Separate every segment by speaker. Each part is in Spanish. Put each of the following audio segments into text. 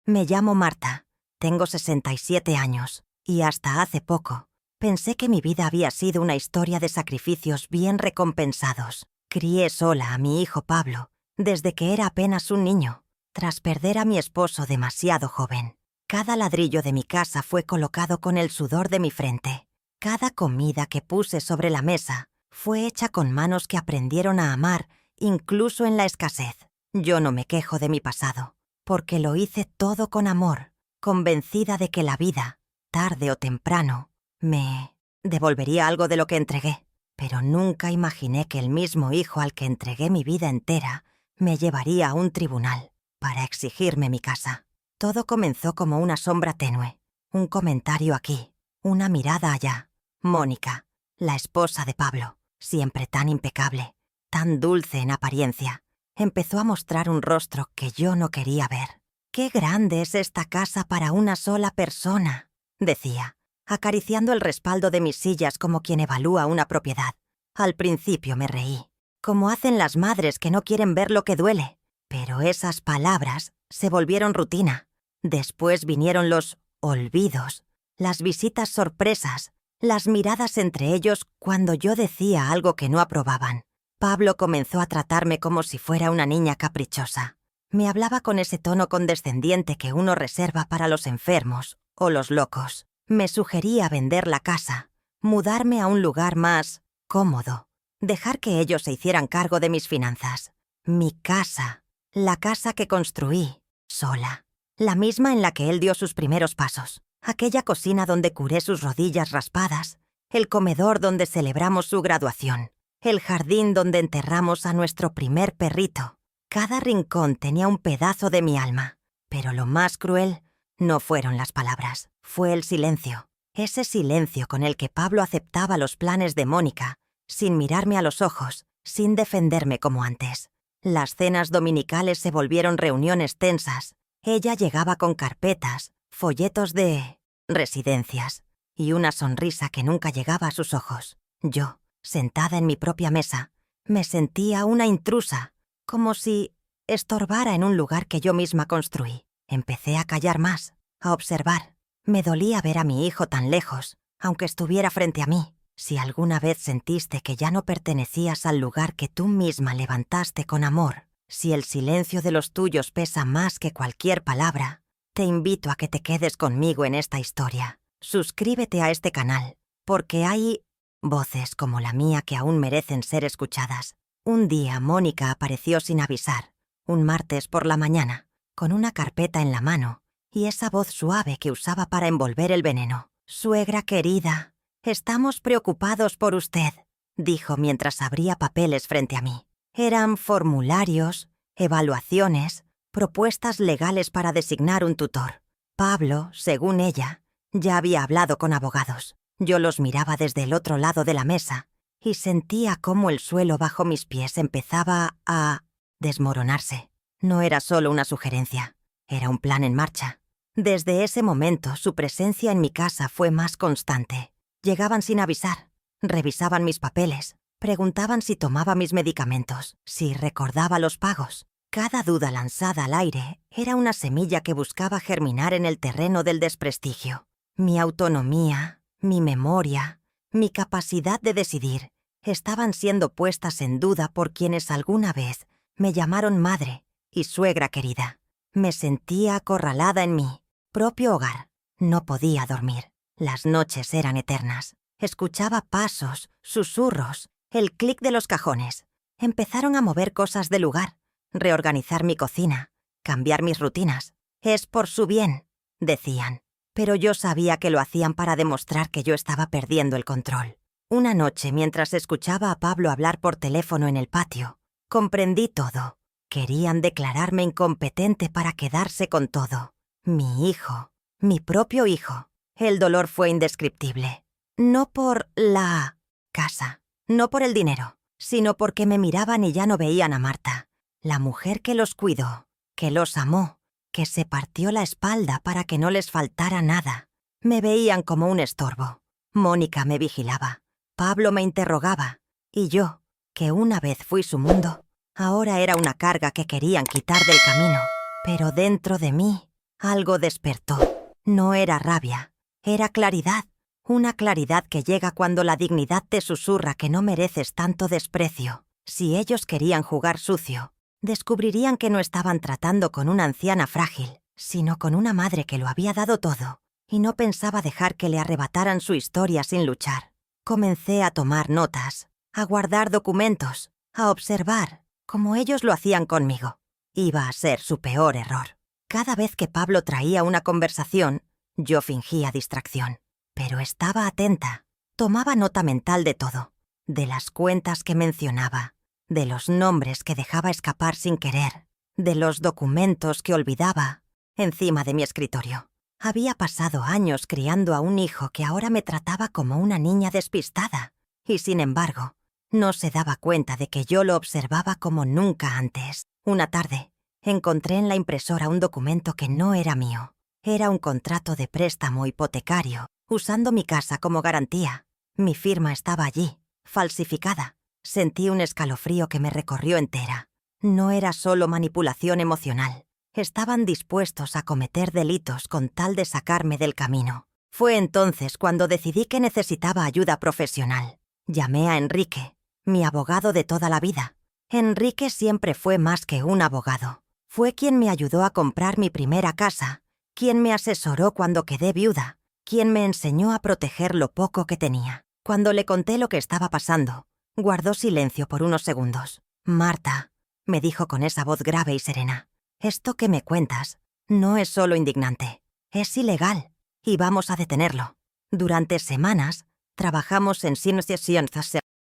Speaker 1: Me llamo Marta, tengo 67 años, y hasta hace poco pensé que mi vida había sido una historia de sacrificios bien recompensados. Crié sola a mi hijo Pablo desde que era apenas un niño, tras perder a mi esposo demasiado joven. Cada ladrillo de mi casa fue colocado con el sudor de mi frente. Cada comida que puse sobre la mesa fue hecha con manos que aprendieron a amar incluso en la escasez. Yo no me quejo de mi pasado, porque lo hice todo con amor, convencida de que la vida, tarde o temprano, me devolvería algo de lo que entregué. Pero nunca imaginé que el mismo hijo al que entregué mi vida entera me llevaría a un tribunal para exigirme mi casa. Todo comenzó como una sombra tenue, un comentario aquí, una mirada allá. Mónica, la esposa de Pablo, siempre tan impecable, tan dulce en apariencia, empezó a mostrar un rostro que yo no quería ver. «¡Qué grande es esta casa para una sola persona!», decía, acariciando el respaldo de mis sillas como quien evalúa una propiedad. Al principio me reí, como hacen las madres que no quieren ver lo que duele. Pero esas palabras se volvieron rutina. Después vinieron los olvidos, las visitas sorpresas, las miradas entre ellos cuando yo decía algo que no aprobaban. Pablo comenzó a tratarme como si fuera una niña caprichosa. Me hablaba con ese tono condescendiente que uno reserva para los enfermos o los locos. Me sugería vender la casa, mudarme a un lugar más cómodo, dejar que ellos se hicieran cargo de mis finanzas. Mi casa, la casa que construí, sola. La misma en la que él dio sus primeros pasos. Aquella cocina donde curé sus rodillas raspadas. El comedor donde celebramos su graduación. El jardín donde enterramos a nuestro primer perrito. Cada rincón tenía un pedazo de mi alma. Pero lo más cruel no fueron las palabras, fue el silencio. Ese silencio con el que Pablo aceptaba los planes de Mónica, sin mirarme a los ojos, sin defenderme como antes. Las cenas dominicales se volvieron reuniones tensas. Ella llegaba con carpetas, folletos de residencias y una sonrisa que nunca llegaba a sus ojos. Yo, sentada en mi propia mesa, me sentía una intrusa, como si estorbara en un lugar que yo misma construí. Empecé a callar más, a observar. Me dolía ver a mi hijo tan lejos, aunque estuviera frente a mí. Si alguna vez sentiste que ya no pertenecías al lugar que tú misma levantaste con amor, si el silencio de los tuyos pesa más que cualquier palabra, te invito a que te quedes conmigo en esta historia. Suscríbete a este canal, porque hay voces como la mía que aún merecen ser escuchadas. Un día Mónica apareció sin avisar, un martes por la mañana, con una carpeta en la mano y esa voz suave que usaba para envolver el veneno. «Suegra querida, estamos preocupados por usted», dijo mientras abría papeles frente a mí. Eran formularios, evaluaciones, propuestas legales para designar un tutor. Pablo, según ella, ya había hablado con abogados. Yo los miraba desde el otro lado de la mesa y sentía cómo el suelo bajo mis pies empezaba a desmoronarse. No era solo una sugerencia, era un plan en marcha. Desde ese momento, su presencia en mi casa fue más constante. Llegaban sin avisar, revisaban mis papeles, preguntaban si tomaba mis medicamentos, si recordaba los pagos. Cada duda lanzada al aire era una semilla que buscaba germinar en el terreno del desprestigio. Mi autonomía, mi memoria, mi capacidad de decidir estaban siendo puestas en duda por quienes alguna vez me llamaron madre y suegra querida. Me sentía acorralada en mi propio hogar. No podía dormir. Las noches eran eternas. Escuchaba pasos, susurros, el clic de los cajones. Empezaron a mover cosas del lugar, reorganizar mi cocina, cambiar mis rutinas. «Es por su bien», decían. Pero yo sabía que lo hacían para demostrar que yo estaba perdiendo el control. Una noche, mientras escuchaba a Pablo hablar por teléfono en el patio, comprendí todo. Querían declararme incompetente para quedarse con todo. Mi hijo, mi propio hijo. El dolor fue indescriptible. No por la casa, no por el dinero, sino porque me miraban y ya no veían a Marta, la mujer que los cuidó, que los amó, que se partió la espalda para que no les faltara nada. Me veían como un estorbo. Mónica me vigilaba, Pablo me interrogaba, y yo, que una vez fui su mundo, ahora era una carga que querían quitar del camino. Pero dentro de mí Algo despertó. No era rabia, era claridad. Una claridad que llega cuando la dignidad te susurra que no mereces tanto desprecio. Si ellos querían jugar sucio, descubrirían que no estaban tratando con una anciana frágil, sino con una madre que lo había dado todo, y no pensaba dejar que le arrebataran su historia sin luchar. Comencé a tomar notas, a guardar documentos, a observar, como ellos lo hacían conmigo. Iba a ser su peor error. Cada vez que Pablo traía una conversación, yo fingía distracción. Pero estaba atenta, tomaba nota mental de todo, de las cuentas que mencionaba, de los nombres que dejaba escapar sin querer, de los documentos que olvidaba encima de mi escritorio. Había pasado años criando a un hijo que ahora me trataba como una niña despistada, y sin embargo, no se daba cuenta de que yo lo observaba como nunca antes. Una tarde, encontré en la impresora un documento que no era mío. Era un contrato de préstamo hipotecario, usando mi casa como garantía. Mi firma estaba allí, falsificada. Sentí un escalofrío que me recorrió entera. No era solo manipulación emocional. Estaban dispuestos a cometer delitos con tal de sacarme del camino. Fue entonces cuando decidí que necesitaba ayuda profesional. Llamé a Enrique, mi abogado de toda la vida. Enrique siempre fue más que un abogado. Fue quien me ayudó a comprar mi primera casa, quien me asesoró cuando quedé viuda, quien me enseñó a proteger lo poco que tenía. Cuando le conté lo que estaba pasando, guardó silencio por unos segundos. «Marta», me dijo con esa voz grave y serena, «esto que me cuentas no es solo indignante, es ilegal, y vamos a detenerlo. Durante semanas trabajamos en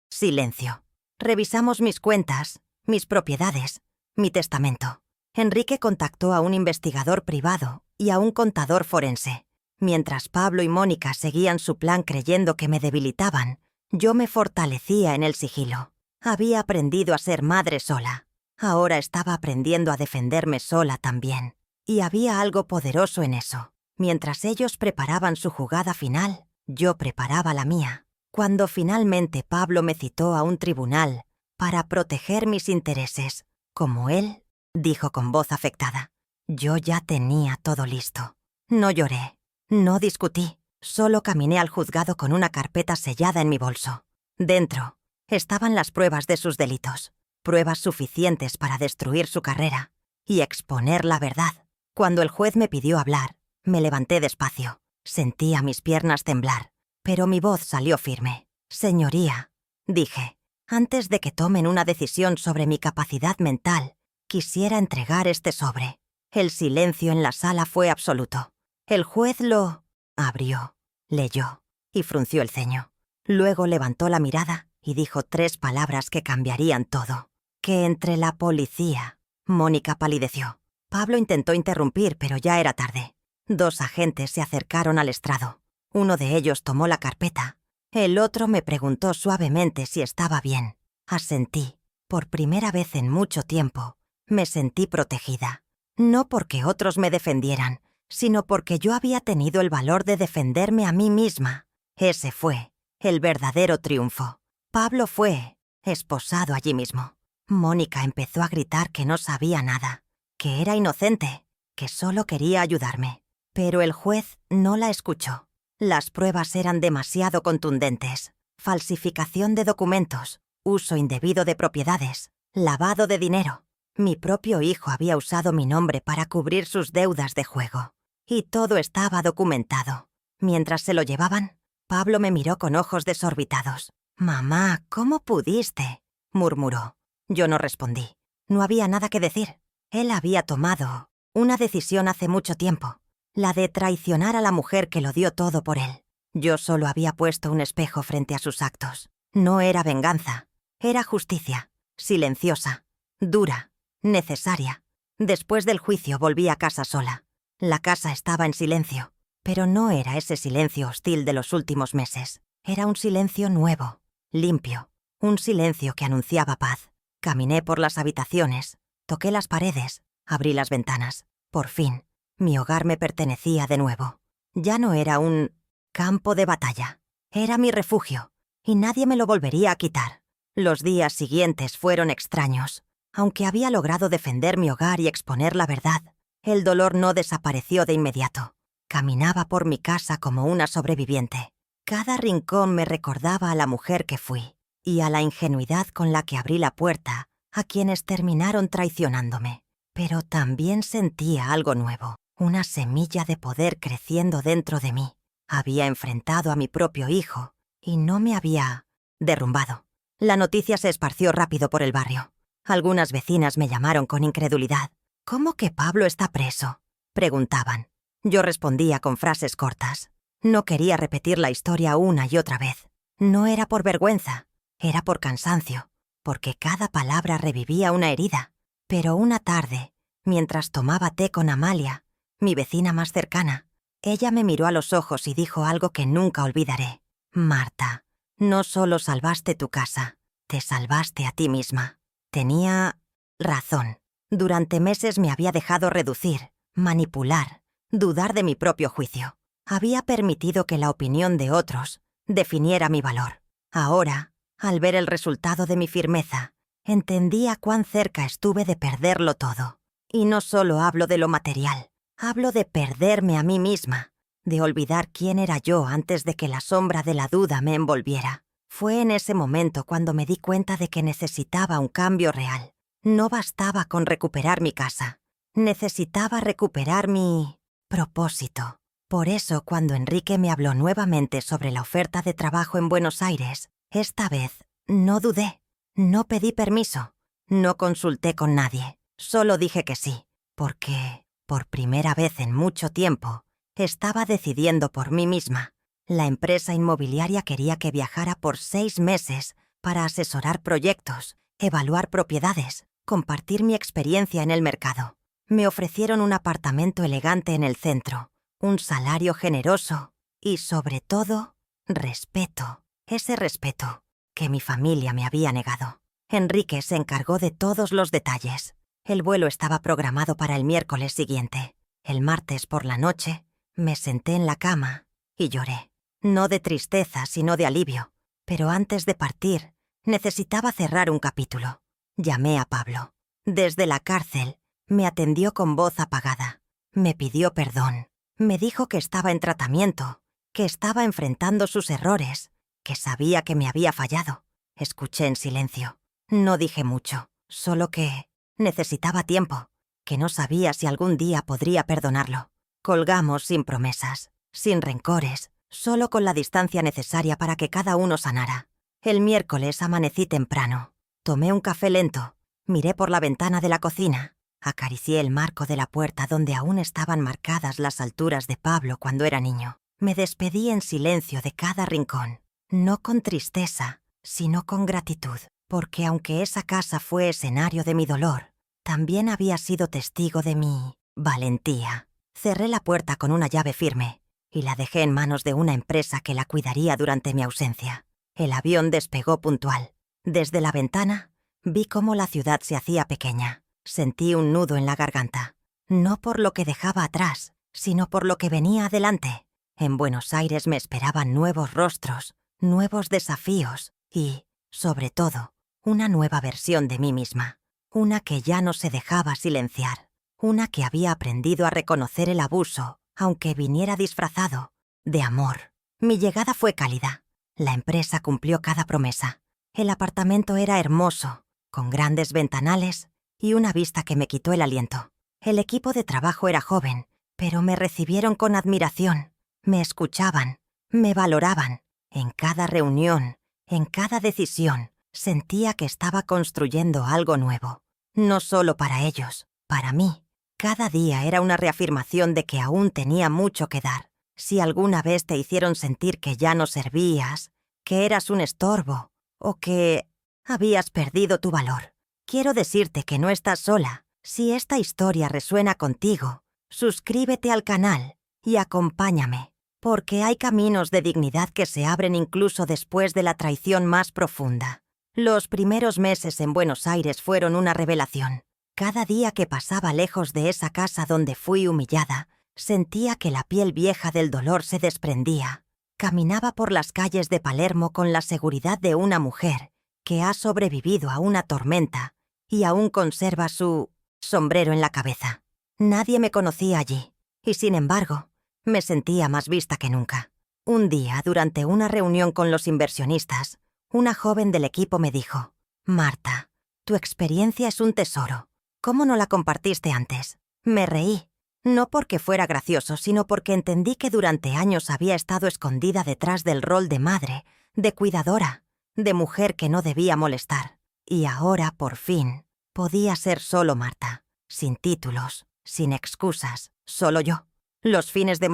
Speaker 1: silencio. Revisamos mis cuentas, mis propiedades, mi testamento. Enrique contactó a un investigador privado y a un contador forense. Mientras Pablo y Mónica seguían su plan creyendo que me debilitaban, yo me fortalecía en el sigilo. Había aprendido a ser madre sola. Ahora estaba aprendiendo a defenderme sola también. Y había algo poderoso en eso. Mientras ellos preparaban su jugada final, yo preparaba la mía. Cuando finalmente Pablo me citó a un tribunal para proteger mis intereses, como él dijo con voz afectada, yo ya tenía todo listo. No lloré, no discutí, solo caminé al juzgado con una carpeta sellada en mi bolso. Dentro estaban las pruebas de sus delitos, pruebas suficientes para destruir su carrera y exponer la verdad. Cuando el juez me pidió hablar, me levanté despacio. Sentía mis piernas temblar, pero mi voz salió firme. «Señoría», dije, «antes de que tomen una decisión sobre mi capacidad mental, quisiera entregar este sobre». El silencio en la sala fue absoluto. El juez lo abrió, leyó y frunció el ceño. Luego levantó la mirada y dijo 3 palabras que cambiarían todo. «Que entre la policía». Mónica palideció. Pablo intentó interrumpir, pero ya era tarde. 2 agentes se acercaron al estrado. Uno de ellos tomó la carpeta. El otro me preguntó suavemente si estaba bien. Asentí. Por primera vez en mucho tiempo, me sentí protegida. No porque otros me defendieran, sino porque yo había tenido el valor de defenderme a mí misma. Ese fue el verdadero triunfo. Pablo fue esposado allí mismo. Mónica empezó a gritar que no sabía nada, que era inocente, que solo quería ayudarme. Pero el juez no la escuchó. Las pruebas eran demasiado contundentes. Falsificación de documentos, uso indebido de propiedades, lavado de dinero. Mi propio hijo había usado mi nombre para cubrir sus deudas de juego. Y todo estaba documentado. Mientras se lo llevaban, Pablo me miró con ojos desorbitados. «Mamá, ¿cómo pudiste?», murmuró. Yo no respondí. No había nada que decir. Él había tomado una decisión hace mucho tiempo. La de traicionar a la mujer que lo dio todo por él. Yo solo había puesto un espejo frente a sus actos. No era venganza, era justicia, silenciosa, dura, necesaria. Después del juicio volví a casa sola. La casa estaba en silencio, pero no era ese silencio hostil de los últimos meses. Era un silencio nuevo, limpio, un silencio que anunciaba paz. Caminé por las habitaciones, toqué las paredes, abrí las ventanas. Por fin, mi hogar me pertenecía de nuevo. Ya no era un campo de batalla. Era mi refugio, y nadie me lo volvería a quitar. Los días siguientes fueron extraños. Aunque había logrado defender mi hogar y exponer la verdad, El dolor no desapareció de inmediato. Caminaba por mi casa como una sobreviviente. Cada rincón me recordaba a la mujer que fui y a la ingenuidad con la que abrí la puerta a quienes terminaron traicionándome. Pero también sentía algo nuevo, una semilla de poder creciendo dentro de mí. Había enfrentado a mi propio hijo y no me había derrumbado. La noticia se esparció rápido por el barrio. Algunas vecinas me llamaron con incredulidad. «¿Cómo que Pablo está preso?», preguntaban. Yo respondía con frases cortas. No quería repetir la historia una y otra vez. No era por vergüenza, era por cansancio, porque cada palabra revivía una herida. Pero una tarde, mientras tomaba té con Amalia, mi vecina más cercana, ella me miró a los ojos y dijo algo que nunca olvidaré. «Marta, no solo salvaste tu casa, te salvaste a ti misma». Tenía razón. Durante meses me había dejado reducir, manipular, dudar de mi propio juicio. Había permitido que la opinión de otros definiera mi valor. Ahora, al ver el resultado de mi firmeza, entendía cuán cerca estuve de perderlo todo. Y no solo hablo de lo material, hablo de perderme a mí misma, de olvidar quién era yo antes de que la sombra de la duda me envolviera. Fue en ese momento cuando me di cuenta de que necesitaba un cambio real. No bastaba con recuperar mi casa. Necesitaba recuperar mi propósito. Por eso, cuando Enrique me habló nuevamente sobre la oferta de trabajo en Buenos Aires, esta vez no dudé, no pedí permiso, no consulté con nadie. Solo dije que sí, porque, por primera vez en mucho tiempo, estaba decidiendo por mí misma. La empresa inmobiliaria quería que viajara por 6 meses para asesorar proyectos, evaluar propiedades, compartir mi experiencia en el mercado. Me ofrecieron un apartamento elegante en el centro, un salario generoso y, sobre todo, respeto. Ese respeto que mi familia me había negado. Enrique se encargó de todos los detalles. El vuelo estaba programado para el miércoles siguiente. El martes por la noche me senté en la cama y lloré. No de tristeza, sino de alivio. Pero antes de partir, necesitaba cerrar un capítulo. Llamé a Pablo. Desde la cárcel, me atendió con voz apagada. Me pidió perdón. Me dijo que estaba en tratamiento, que estaba enfrentando sus errores, que sabía que me había fallado. Escuché en silencio. No dije mucho, solo que necesitaba tiempo, que no sabía si algún día podría perdonarlo. Colgamos sin promesas, sin rencores, solo con la distancia necesaria para que cada uno sanara. El miércoles amanecí temprano. Tomé un café lento, miré por la ventana de la cocina, acaricié el marco de la puerta donde aún estaban marcadas las alturas de Pablo cuando era niño. Me despedí en silencio de cada rincón, no con tristeza, sino con gratitud, porque aunque esa casa fue escenario de mi dolor, también había sido testigo de mi valentía. Cerré la puerta con una llave firme y la dejé en manos de una empresa que la cuidaría durante mi ausencia. El avión despegó puntual. Desde la ventana, vi cómo la ciudad se hacía pequeña. Sentí un nudo en la garganta. No por lo que dejaba atrás, sino por lo que venía adelante. En Buenos Aires me esperaban nuevos rostros, nuevos desafíos y, sobre todo, una nueva versión de mí misma. Una que ya no se dejaba silenciar. Una que había aprendido a reconocer el abuso, aunque viniera disfrazado, de amor. Mi llegada fue cálida. La empresa cumplió cada promesa. El apartamento era hermoso, con grandes ventanales y una vista que me quitó el aliento. El equipo de trabajo era joven, pero me recibieron con admiración. Me escuchaban, me valoraban. En cada reunión, en cada decisión, sentía que estaba construyendo algo nuevo. No solo para ellos, para mí. Cada día era una reafirmación de que aún tenía mucho que dar. Si alguna vez te hicieron sentir que ya no servías, que eras un estorbo o que habías perdido tu valor, quiero decirte que no estás sola. Si esta historia resuena contigo, suscríbete al canal y acompáñame, porque hay caminos de dignidad que se abren incluso después de la traición más profunda. Los primeros meses en Buenos Aires fueron una revelación. Cada día que pasaba lejos de esa casa donde fui humillada, sentía que la piel vieja del dolor se desprendía. Caminaba por las calles de Palermo con la seguridad de una mujer que ha sobrevivido a una tormenta y aún conserva su sombrero en la cabeza. Nadie me conocía allí, y sin embargo, me sentía más vista que nunca. Un día, durante una reunión con los inversionistas, una joven del equipo me dijo: «Marta, tu experiencia es un tesoro. ¿Cómo no la compartiste antes?». Me reí, no porque fuera gracioso, sino porque entendí que durante años había estado escondida detrás del rol de madre, de cuidadora, de mujer que no debía molestar. Y ahora, por fin, podía ser solo Marta, sin títulos, sin excusas, solo yo. Los fines de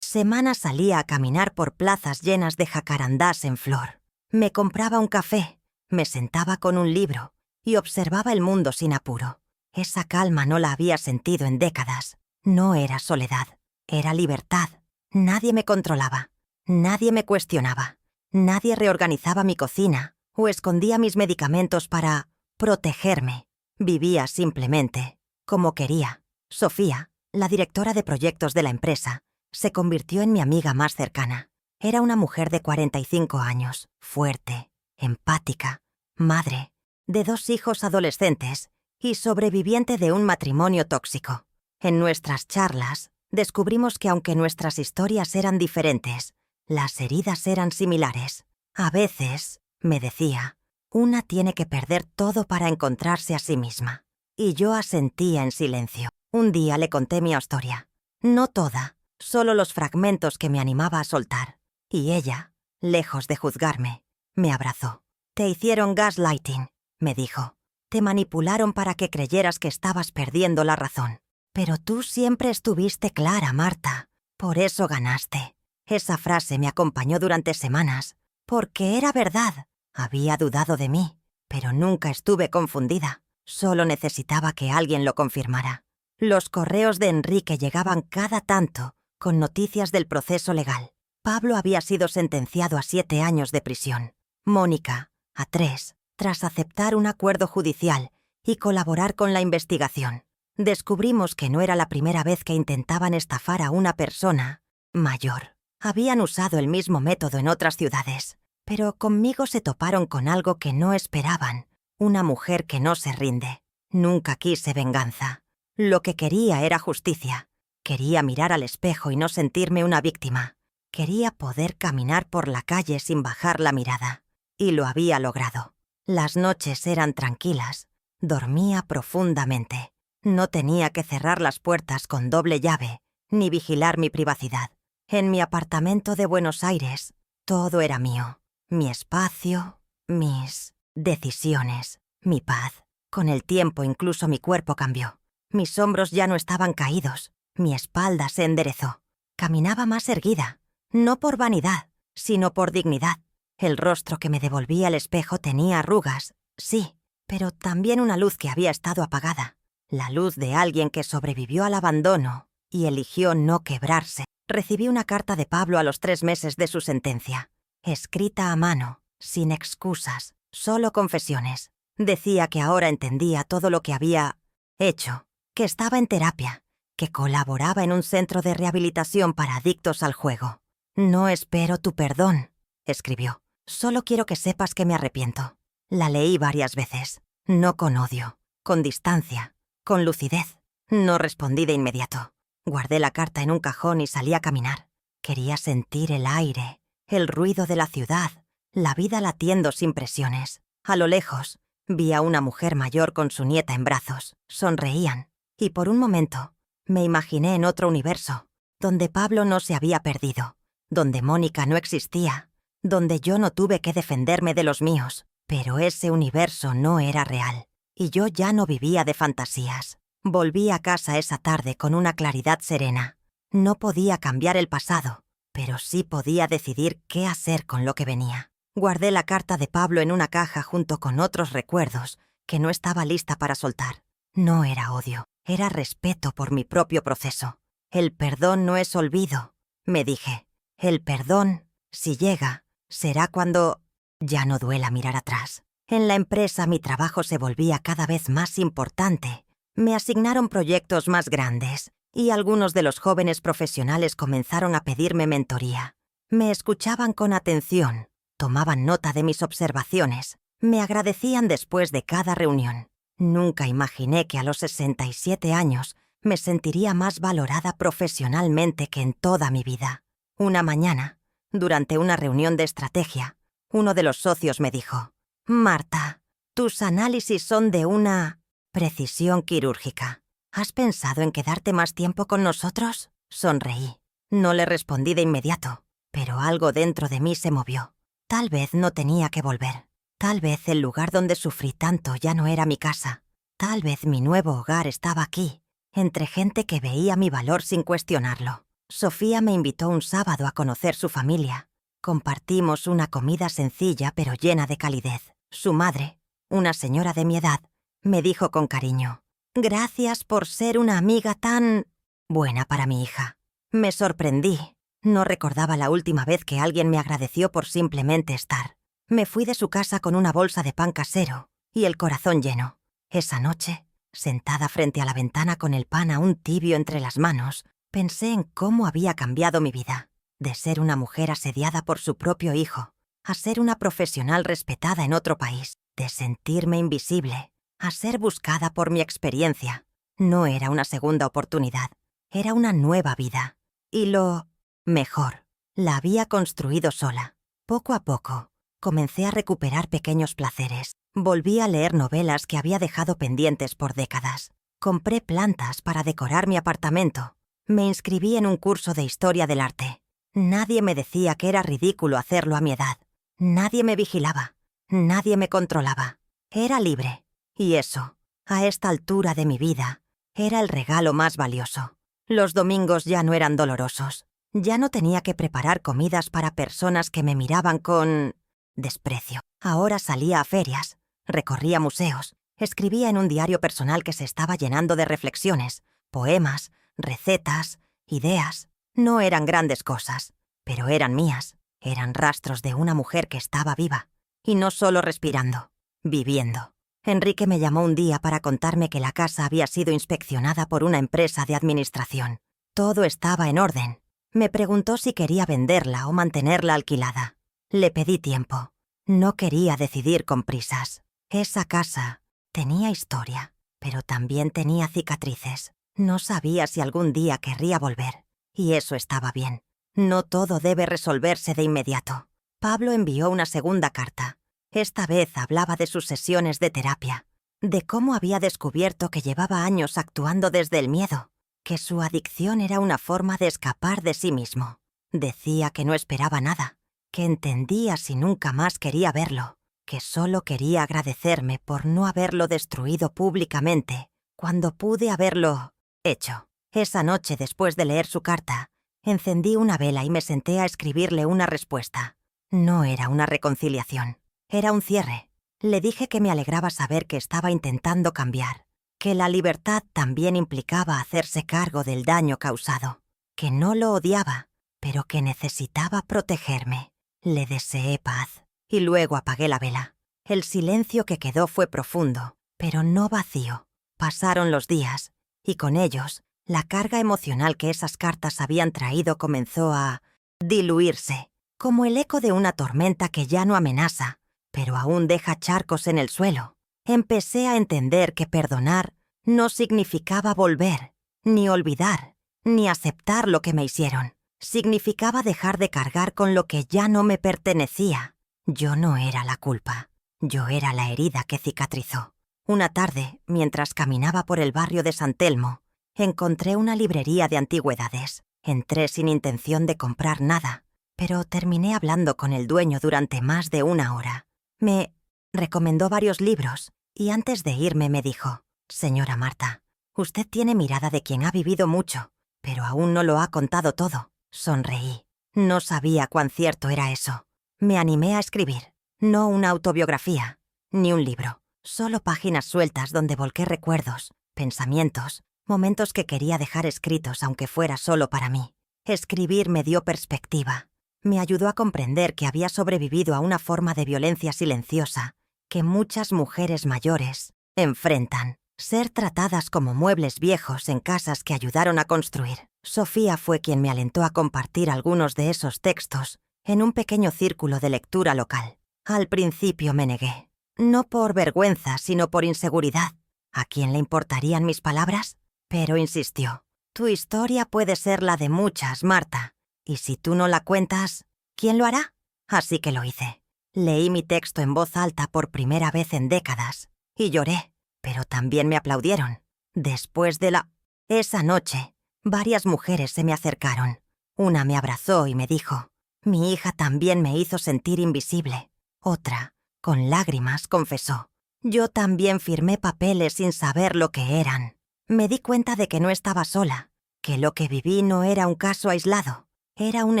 Speaker 1: semana salía a caminar por plazas llenas de jacarandás en flor. Me compraba un café, me sentaba con un libro y observaba el mundo sin apuro. Esa calma no la había sentido en décadas. No era soledad, era libertad. Nadie me controlaba, nadie me cuestionaba, nadie reorganizaba mi cocina o escondía mis medicamentos para protegerme. Vivía simplemente como quería. Sofía, la directora de proyectos de la empresa, se convirtió en mi amiga más cercana. Era una mujer de 45 años, fuerte, empática, madre de 2 hijos adolescentes y sobreviviente de un matrimonio tóxico. En nuestras charlas, descubrimos que aunque nuestras historias eran diferentes, las heridas eran similares. A veces, me decía, una tiene que perder todo para encontrarse a sí misma. Y yo asentía en silencio. Un día le conté mi historia. No toda, solo los fragmentos que me animaba a soltar. Y ella, lejos de juzgarme, me abrazó. «Te hicieron gaslighting», me dijo. «Te manipularon para que creyeras que estabas perdiendo la razón. Pero tú siempre estuviste clara, Marta. Por eso ganaste». Esa frase me acompañó durante semanas, porque era verdad. Había dudado de mí, pero nunca estuve confundida. Solo necesitaba que alguien lo confirmara. Los correos de Enrique llegaban cada tanto, con noticias del proceso legal. Pablo había sido sentenciado a 7 años de prisión. Mónica, a 3, tras aceptar un acuerdo judicial y colaborar con la investigación. Descubrimos que no era la primera vez que intentaban estafar a una persona mayor. Habían usado el mismo método en otras ciudades, pero conmigo se toparon con algo que no esperaban: una mujer que no se rinde. Nunca quise venganza. Lo que quería era justicia. Quería mirar al espejo y no sentirme una víctima. Quería poder caminar por la calle sin bajar la mirada. Y lo había logrado. Las noches eran tranquilas. Dormía profundamente. No tenía que cerrar las puertas con doble llave, ni vigilar mi privacidad. En mi apartamento de Buenos Aires, todo era mío. Mi espacio, mis decisiones, mi paz. Con el tiempo incluso mi cuerpo cambió. Mis hombros ya no estaban caídos. Mi espalda se enderezó. Caminaba más erguida, no por vanidad, sino por dignidad. El rostro que me devolvía el espejo tenía arrugas, sí, pero también una luz que había estado apagada. La luz de alguien que sobrevivió al abandono y eligió no quebrarse. Recibí una carta de Pablo a los 3 meses de su sentencia, escrita a mano, sin excusas, solo confesiones. Decía que ahora entendía todo lo que había hecho, que estaba en terapia, que colaboraba en un centro de rehabilitación para adictos al juego. «No espero tu perdón», escribió. «Solo quiero que sepas que me arrepiento». La leí varias veces, no con odio, con distancia, con lucidez. No respondí de inmediato. Guardé la carta en un cajón y salí a caminar. Quería sentir el aire, el ruido de la ciudad, la vida latiendo sin presiones. A lo lejos, vi a una mujer mayor con su nieta en brazos. Sonreían. Y por un momento, me imaginé en otro universo, donde Pablo no se había perdido, donde Mónica no existía, donde yo no tuve que defenderme de los míos. Pero ese universo no era real, y yo ya no vivía de fantasías. Volví a casa esa tarde con una claridad serena. No podía cambiar el pasado, pero sí podía decidir qué hacer con lo que venía. Guardé la carta de Pablo en una caja junto con otros recuerdos que no estaba lista para soltar. No era odio, era respeto por mi propio proceso. El perdón no es olvido, me dije. El perdón, si llega, será cuando ya no duela mirar atrás. En la empresa mi trabajo se volvía cada vez más importante. Me asignaron proyectos más grandes y algunos de los jóvenes profesionales comenzaron a pedirme mentoría. Me escuchaban con atención, tomaban nota de mis observaciones, me agradecían después de cada reunión. Nunca imaginé que a los 67 años me sentiría más valorada profesionalmente que en toda mi vida. Una mañana, durante una reunión de estrategia, uno de los socios me dijo: «Marta, tus análisis son de una precisión quirúrgica. ¿Has pensado en quedarte más tiempo con nosotros?». Sonreí. No le respondí de inmediato, pero algo dentro de mí se movió. Tal vez no tenía que volver. Tal vez el lugar donde sufrí tanto ya no era mi casa. Tal vez mi nuevo hogar estaba aquí, entre gente que veía mi valor sin cuestionarlo. Sofía me invitó un sábado a conocer su familia. Compartimos una comida sencilla pero llena de calidez. Su madre, una señora de mi edad, me dijo con cariño: «Gracias por ser una amiga tan buena para mi hija». Me sorprendí. No recordaba la última vez que alguien me agradeció por simplemente estar. Me fui de su casa con una bolsa de pan casero y el corazón lleno. Esa noche, sentada frente a la ventana con el pan aún tibio entre las manos, pensé en cómo había cambiado mi vida. De ser una mujer asediada por su propio hijo, a ser una profesional respetada en otro país. De sentirme invisible, a ser buscada por mi experiencia. No era una segunda oportunidad, era una nueva vida. Y lo mejor, la había construido sola. Poco a poco, comencé a recuperar pequeños placeres. Volví a leer novelas que había dejado pendientes por décadas. Compré plantas para decorar mi apartamento. Me inscribí en un curso de historia del arte. Nadie me decía que era ridículo hacerlo a mi edad. Nadie me vigilaba. Nadie me controlaba. Era libre. Y eso, a esta altura de mi vida, era el regalo más valioso. Los domingos ya no eran dolorosos. Ya no tenía que preparar comidas para personas que me miraban con desprecio. Ahora salía a ferias, recorría museos, escribía en un diario personal que se estaba llenando de reflexiones, poemas, recetas, ideas. No eran grandes cosas, pero eran mías. Eran rastros de una mujer que estaba viva. Y no solo respirando, viviendo. Enrique me llamó un día para contarme que la casa había sido inspeccionada por una empresa de administración. Todo estaba en orden. Me preguntó si quería venderla o mantenerla alquilada. Le pedí tiempo. No quería decidir con prisas. Esa casa tenía historia, pero también tenía cicatrices. No sabía si algún día querría volver. Y eso estaba bien. No todo debe resolverse de inmediato. Pablo envió una segunda carta. Esta vez hablaba de sus sesiones de terapia, de cómo había descubierto que llevaba años actuando desde el miedo, que su adicción era una forma de escapar de sí mismo. Decía que no esperaba nada, que entendía si nunca más quería verlo, que solo quería agradecerme por no haberlo destruido públicamente cuando pude haberlo hecho. Esa noche, después de leer su carta, encendí una vela y me senté a escribirle una respuesta. No era una reconciliación. Era un cierre. Le dije que me alegraba saber que estaba intentando cambiar, que la libertad también implicaba hacerse cargo del daño causado, que no lo odiaba, pero que necesitaba protegerme. Le deseé paz y luego apagué la vela. El silencio que quedó fue profundo, pero no vacío. Pasaron los días, y con ellos, la carga emocional que esas cartas habían traído comenzó a diluirse, como el eco de una tormenta que ya no amenaza, pero aún deja charcos en el suelo. Empecé a entender que perdonar no significaba volver, ni olvidar, ni aceptar lo que me hicieron. Significaba dejar de cargar con lo que ya no me pertenecía. Yo no era la culpa. Yo era la herida que cicatrizó. Una tarde, mientras caminaba por el barrio de San Telmo, encontré una librería de antigüedades. Entré sin intención de comprar nada, pero terminé hablando con el dueño durante más de una hora. Me recomendó varios libros y antes de irme me dijo: «Señora Marta, usted tiene mirada de quien ha vivido mucho, pero aún no lo ha contado todo». Sonreí. No sabía cuán cierto era eso. Me animé a escribir. No una autobiografía, ni un libro. Solo páginas sueltas donde volqué recuerdos, pensamientos, momentos que quería dejar escritos aunque fuera solo para mí. Escribir me dio perspectiva. Me ayudó a comprender que había sobrevivido a una forma de violencia silenciosa que muchas mujeres mayores enfrentan. Ser tratadas como muebles viejos en casas que ayudaron a construir. Sofía fue quien me alentó a compartir algunos de esos textos en un pequeño círculo de lectura local. Al principio me negué. No por vergüenza, sino por inseguridad. ¿A quién le importarían mis palabras? Pero insistió. Tu historia puede ser la de muchas, Marta. Y si tú no la cuentas, ¿quién lo hará? Así que lo hice. Leí mi texto en voz alta por primera vez en décadas. Y lloré, pero también me aplaudieron. Después de esa noche, varias mujeres se me acercaron. Una me abrazó y me dijo, mi hija también me hizo sentir invisible. Otra, con lágrimas, confesó, yo también firmé papeles sin saber lo que eran. Me di cuenta de que no estaba sola, que lo que viví no era un caso aislado. Era un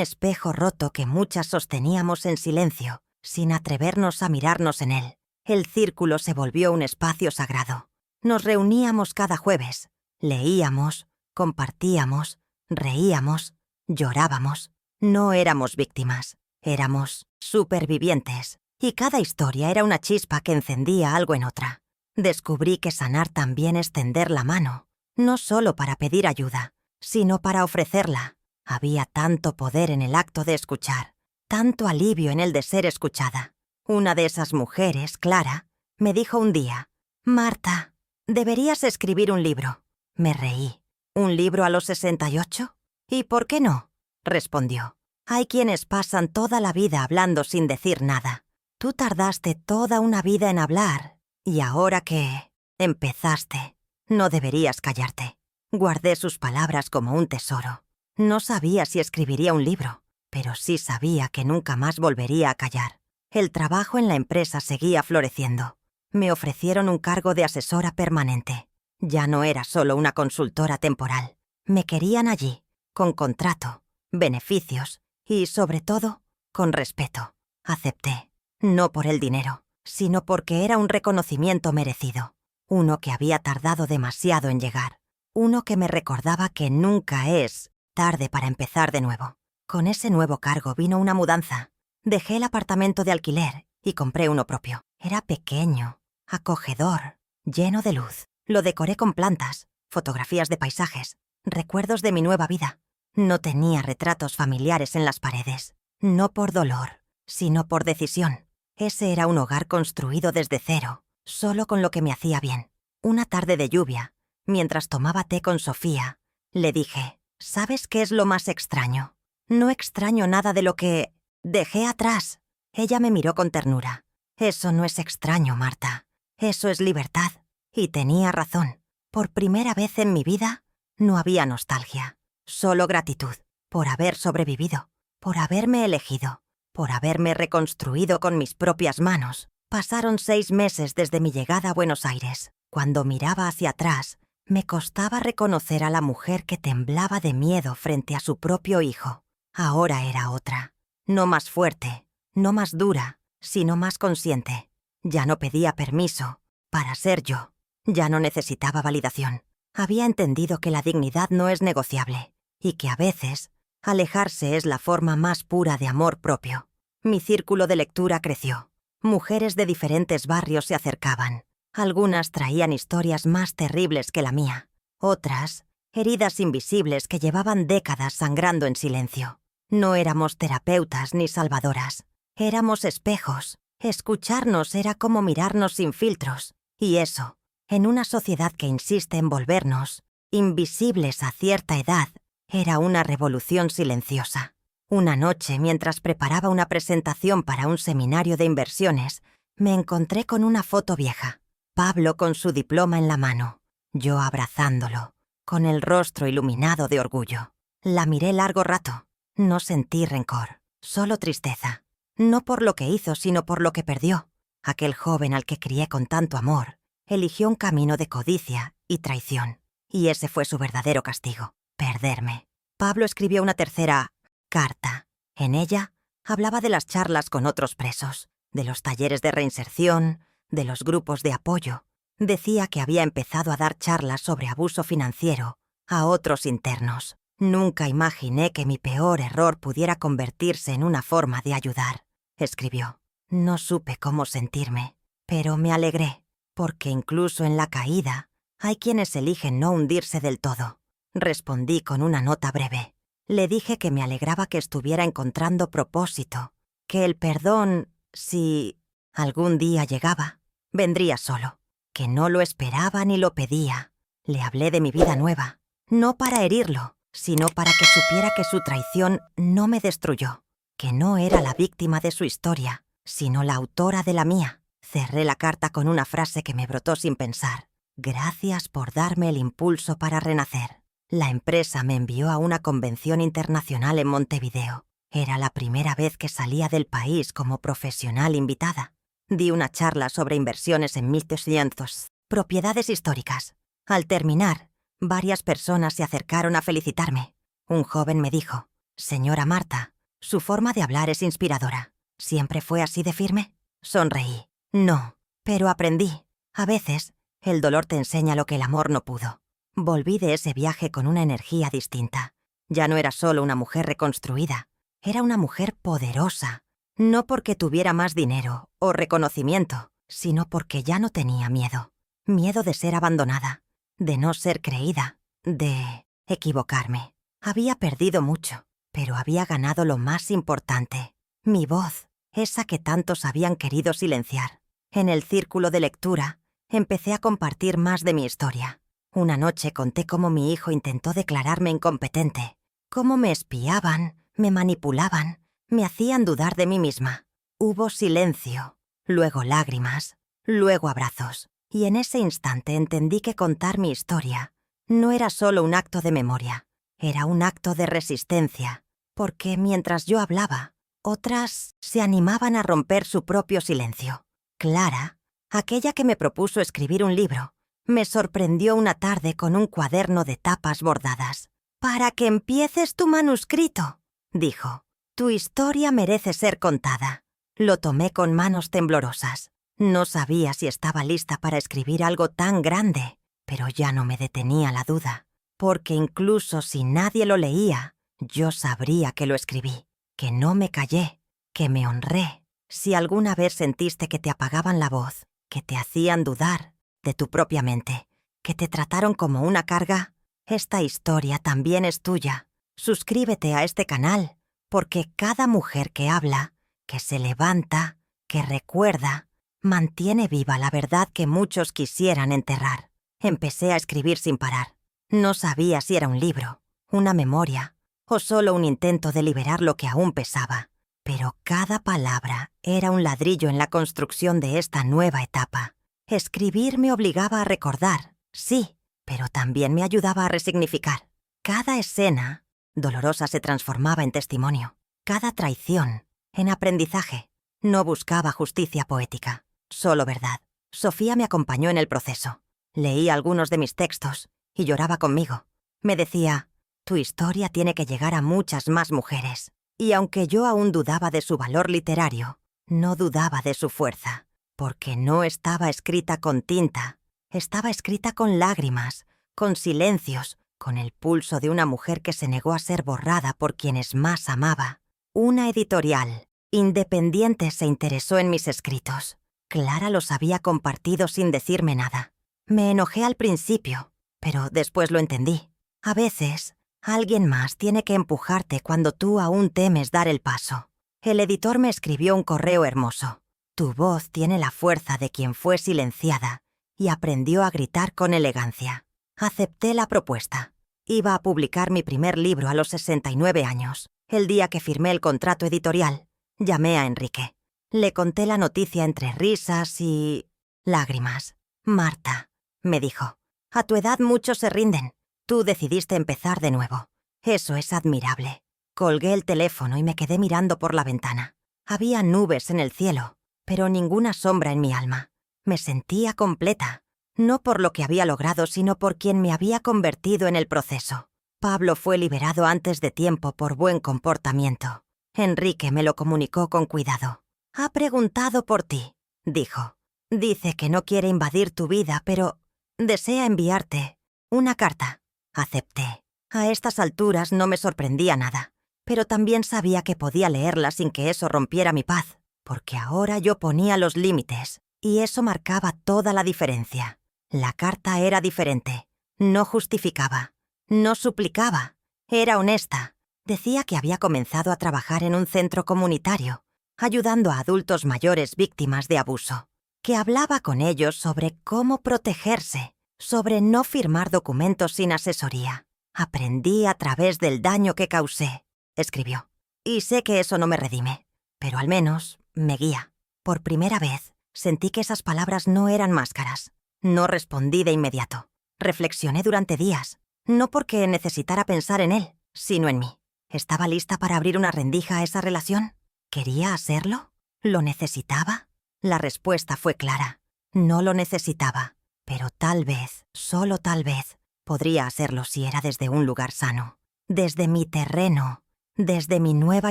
Speaker 1: espejo roto que muchas sosteníamos en silencio, sin atrevernos a mirarnos en él. El círculo se volvió un espacio sagrado. Nos reuníamos cada jueves, leíamos, compartíamos, reíamos, llorábamos. No éramos víctimas, éramos supervivientes. Y cada historia era una chispa que encendía algo en otra. Descubrí que sanar también es tender la mano, no solo para pedir ayuda, sino para ofrecerla. Había tanto poder en el acto de escuchar, tanto alivio en el de ser escuchada. Una de esas mujeres, Clara, me dijo un día, Marta, deberías escribir un libro. Me reí. ¿Un libro a los 68? ¿Y por qué no? Respondió. Hay quienes pasan toda la vida hablando sin decir nada. Tú tardaste toda una vida en hablar, y ahora que empezaste, no deberías callarte. Guardé sus palabras como un tesoro. No sabía si escribiría un libro, pero sí sabía que nunca más volvería a callar. El trabajo en la empresa seguía floreciendo. Me ofrecieron un cargo de asesora permanente. Ya no era solo una consultora temporal. Me querían allí, con contrato, beneficios y, sobre todo, con respeto. Acepté. No por el dinero, sino porque era un reconocimiento merecido. Uno que había tardado demasiado en llegar. Uno que me recordaba que nunca es tarde para empezar de nuevo. Con ese nuevo cargo vino una mudanza. Dejé el apartamento de alquiler y compré uno propio. Era pequeño, acogedor, lleno de luz. Lo decoré con plantas, fotografías de paisajes, recuerdos de mi nueva vida. No tenía retratos familiares en las paredes. No por dolor, sino por decisión. Ese era un hogar construido desde cero, solo con lo que me hacía bien. Una tarde de lluvia, mientras tomaba té con Sofía, le dije, ¿sabes qué es lo más extraño? No extraño nada de lo que dejé atrás. Ella me miró con ternura. Eso no es extraño, Marta. Eso es libertad. Y tenía razón. Por primera vez en mi vida, no había nostalgia. Solo gratitud por haber sobrevivido, por haberme elegido, por haberme reconstruido con mis propias manos. Pasaron 6 meses desde mi llegada a Buenos Aires. Cuando miraba hacia atrás, me costaba reconocer a la mujer que temblaba de miedo frente a su propio hijo. Ahora era otra. No más fuerte, no más dura, sino más consciente. Ya no pedía permiso para ser yo. Ya no necesitaba validación. Había entendido que la dignidad no es negociable y que a veces alejarse es la forma más pura de amor propio. Mi círculo de lectura creció. Mujeres de diferentes barrios se acercaban. Algunas traían historias más terribles que la mía. Otras, heridas invisibles que llevaban décadas sangrando en silencio. No éramos terapeutas ni salvadoras. Éramos espejos. Escucharnos era como mirarnos sin filtros. Y eso, en una sociedad que insiste en volvernos invisibles a cierta edad, era una revolución silenciosa. Una noche, mientras preparaba una presentación para un seminario de inversiones, me encontré con una foto vieja. Pablo con su diploma en la mano, yo abrazándolo, con el rostro iluminado de orgullo. La miré largo rato. No sentí rencor, solo tristeza. No por lo que hizo, sino por lo que perdió. Aquel joven al que crié con tanto amor eligió un camino de codicia y traición. Y ese fue su verdadero castigo, perderme. Pablo escribió una tercera carta. En ella hablaba de las charlas con otros presos, de los talleres de reinserción, de los grupos de apoyo. Decía que había empezado a dar charlas sobre abuso financiero a otros internos. Nunca imaginé que mi peor error pudiera convertirse en una forma de ayudar, escribió. No supe cómo sentirme, pero me alegré, porque incluso en la caída hay quienes eligen no hundirse del todo. Respondí con una nota breve. Le dije que me alegraba que estuviera encontrando propósito, que el perdón, si algún día llegaba, vendría solo, que no lo esperaba ni lo pedía. Le hablé de mi vida nueva, no para herirlo, sino para que supiera que su traición no me destruyó, que no era la víctima de su historia, sino la autora de la mía. Cerré la carta con una frase que me brotó sin pensar. Gracias por darme el impulso para renacer. La empresa me envió a una convención internacional en Montevideo. Era la primera vez que salía del país como profesional invitada. Di una charla sobre inversiones en 1800, propiedades históricas. Al terminar, varias personas se acercaron a felicitarme. Un joven me dijo: «Señora Marta, su forma de hablar es inspiradora. ¿Siempre fue así de firme?» Sonreí. No, pero aprendí. A veces, el dolor te enseña lo que el amor no pudo. Volví de ese viaje con una energía distinta. Ya no era solo una mujer reconstruida, era una mujer poderosa. No porque tuviera más dinero o reconocimiento, sino porque ya no tenía miedo. Miedo de ser abandonada, de no ser creída, de equivocarme. Había perdido mucho, pero había ganado lo más importante: mi voz, esa que tantos habían querido silenciar. En el círculo de lectura, empecé a compartir más de mi historia. Una noche conté cómo mi hijo intentó declararme incompetente, cómo me espiaban, me manipulaban, me hacían dudar de mí misma. Hubo silencio, luego lágrimas, luego abrazos, y en ese instante entendí que contar mi historia no era solo un acto de memoria, era un acto de resistencia, porque mientras yo hablaba, otras se animaban a romper su propio silencio. Clara, aquella que me propuso escribir un libro, me sorprendió una tarde con un cuaderno de tapas bordadas. «Para que empieces tu manuscrito», dijo. «Tu historia merece ser contada». Lo tomé con manos temblorosas. No sabía si estaba lista para escribir algo tan grande, pero ya no me detenía la duda, porque incluso si nadie lo leía, yo sabría que lo escribí, que no me callé, que me honré. Si alguna vez sentiste que te apagaban la voz, que te hacían dudar de tu propia mente, que te trataron como una carga, esta historia también es tuya. Suscríbete a este canal, porque cada mujer que habla, que se levanta, que recuerda, mantiene viva la verdad que muchos quisieran enterrar. Empecé a escribir sin parar. No sabía si era un libro, una memoria, o solo un intento de liberar lo que aún pesaba. Pero cada palabra era un ladrillo en la construcción de esta nueva etapa. Escribir me obligaba a recordar, sí, pero también me ayudaba a resignificar. Cada escena dolorosa se transformaba en testimonio, cada traición en aprendizaje. No buscaba justicia poética, solo verdad. Sofía me acompañó en el proceso. Leí algunos de mis textos y lloraba conmigo. Me decía: «Tu historia tiene que llegar a muchas más mujeres». Y aunque yo aún dudaba de su valor literario, no dudaba de su fuerza, porque no estaba escrita con tinta, estaba escrita con lágrimas, con silencios, con el pulso de una mujer que se negó a ser borrada por quienes más amaba. Una editorial independiente se interesó en mis escritos. Clara los había compartido sin decirme nada. Me enojé al principio, pero después lo entendí. A veces, alguien más tiene que empujarte cuando tú aún temes dar el paso. El editor me escribió un correo hermoso. «Tu voz tiene la fuerza de quien fue silenciada y aprendió a gritar con elegancia». Acepté la propuesta. Iba a publicar mi primer libro a los 69 años. El día que firmé el contrato editorial, llamé a Enrique. Le conté la noticia entre risas y lágrimas. «Marta», me dijo, «a tu edad muchos se rinden. Tú decidiste empezar de nuevo. Eso es admirable». Colgué el teléfono y me quedé mirando por la ventana. Había nubes en el cielo, pero ninguna sombra en mi alma. Me sentía completa, no por lo que había logrado, sino por quien me había convertido en el proceso. Pablo fue liberado antes de tiempo por buen comportamiento. Enrique me lo comunicó con cuidado. «Ha preguntado por ti», dijo. «Dice que no quiere invadir tu vida, pero desea enviarte una carta». Acepté. A estas alturas no me sorprendía nada, pero también sabía que podía leerla sin que eso rompiera mi paz, porque ahora yo ponía los límites, y eso marcaba toda la diferencia. La carta era diferente. No justificaba, no suplicaba, era honesta. Decía que había comenzado a trabajar en un centro comunitario, ayudando a adultos mayores víctimas de abuso, que hablaba con ellos sobre cómo protegerse, sobre no firmar documentos sin asesoría. Aprendí a través del daño que causé, escribió. Y sé que eso no me redime, pero al menos me guía. Por primera vez, sentí que esas palabras no eran máscaras. No respondí de inmediato. Reflexioné durante días, no porque necesitara pensar en él, sino en mí. ¿Estaba lista para abrir una rendija a esa relación? ¿Quería hacerlo? ¿Lo necesitaba? La respuesta fue clara. No lo necesitaba, pero tal vez, solo tal vez, podría hacerlo si era desde un lugar sano, desde mi terreno, desde mi nueva